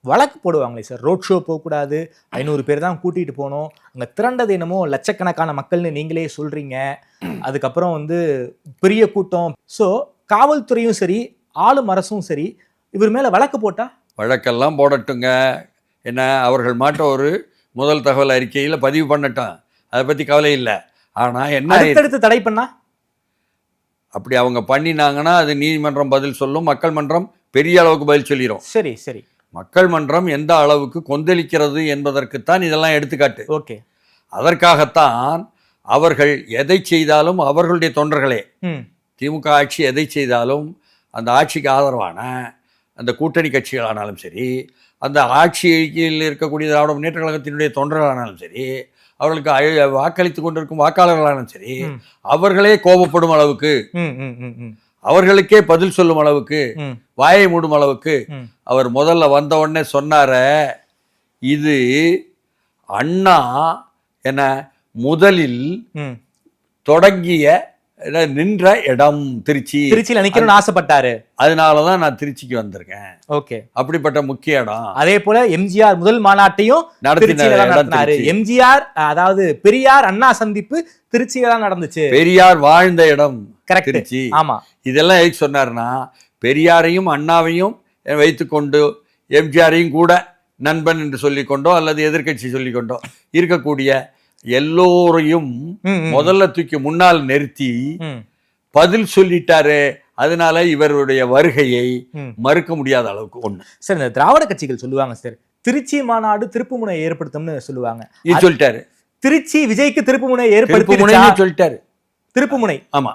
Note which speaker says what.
Speaker 1: வழக்கு போடுவாங்களே sir, road show போகக்கூடாது, 500 பேர் தான் கூட்டிட்டு போனோம், அங்க திரண்டது என்னமோ லட்சக்கணக்கான மக்கள்னு நீங்களே சொல்றீங்க. அதுக்கப்புறம் வந்து பெரிய கூட்டம். ஸோ காவல்துறையும் சரி, ஆளும் அரசும் சரி, இவர் மேல வழக்கு போட்டா?
Speaker 2: வழக்கெல்லாம் போடட்டுங்க. என்ன, அவர்கள் மாட்ட ஒரு முதல் தகவல் அறிக்கையில் பதிவு பண்ணட்டும், அதை பற்றி கவலை இல்லை. ஆனால் என்ன,
Speaker 1: அடுத்தடுத்து தடை பண்ணா?
Speaker 2: அப்படி அவங்க பண்ணினாங்கன்னா அது நீதிமன்றம் பதில் சொல்லும், மக்கள் மன்றம் பெரிய அளவுக்கு பதில் சொல்லிடும்.
Speaker 1: சரி சரி.
Speaker 2: மக்கள் மன்றம் எந்த அளவுக்கு கொந்தளிக்கிறது என்பதற்குத்தான் இதெல்லாம் எடுத்துக்காட்டு.
Speaker 1: ஓகே.
Speaker 2: அதற்காகத்தான் அவர்கள் எதை செய்தாலும் அவர்களுடைய தொண்டர்களே, திமுக ஆட்சி எதை செய்தாலும் அந்த ஆட்சிக்கு ஆதரவான அந்த கூட்டணி கட்சிகளானாலும் சரி, அந்த ஆட்சியில் இருக்கக்கூடிய திராவிட முன்னேற்ற கழகத்தினுடைய தொண்டர்களானாலும் சரி, அவர்களுக்கு வாக்களித்து கொண்டிருக்கும் வாக்காளர்களானாலும் சரி, அவர்களே கோபப்படும் அளவுக்கு, அவர்களுக்கே பதில் சொல்லும் அளவுக்கு, வாயை மூடும் அளவுக்கு அவர் முதல்ல வந்த உடனே சொன்னார, இது அண்ணா என்ன முதலில் தொடங்கிய நின்ற இடம் திருச்சியில்
Speaker 1: நிக்கணும்னு ஆசைப்பட்டாரு.
Speaker 2: அதனாலதான் நான் திருச்சிக்கு வந்திருக்கேன்.
Speaker 1: ஓகே.
Speaker 2: அப்படிப்பட்ட முக்கிய இடம்.
Speaker 1: அதே போல எம்ஜிஆர் முதல் மாநாட்டையும் நடத்தினாரு. எம்ஜிஆர், அதாவது பெரியார் அண்ணா சந்திப்பு திருச்சியில தான் நடந்துச்சு.
Speaker 2: பெரியார் வாழ்ந்த இடம் திருச்சி.
Speaker 1: ஆமா.
Speaker 2: இதெல்லாம் எதுக்கு சொன்னாருன்னா, பெரியாரையும் அண்ணாவையும் வைத்துக்கொண்டு எம்ஜிஆரையும் கூட நண்பன் என்று சொல்லிக்கொண்டோ அல்லது எதிர்கட்சி சொல்லிக்கொண்டோ இருக்கக்கூடிய எல்லோரையும் முதல்ல தூக்கி முன்னால் நிறுத்தி பதில் சொல்லிட்டாரு. அதனால இவருடைய வருகையை மறுக்க முடியாத அளவுக்கு ஒண்ணு.
Speaker 1: சார், இந்த திராவிட கட்சிகள் சொல்லுவாங்க சார், திருச்சி மாநாடு திருப்புமுனை ஏற்படுத்தும்னு சொல்லுவாங்க.
Speaker 2: இது சொல்லிட்டாரு.
Speaker 1: திருச்சி விஜய்க்கு திருப்புமுனை ஏற்படுத்தி
Speaker 2: சொல்லிட்டாரு.
Speaker 1: திருப்புமுனை.
Speaker 2: ஆமா.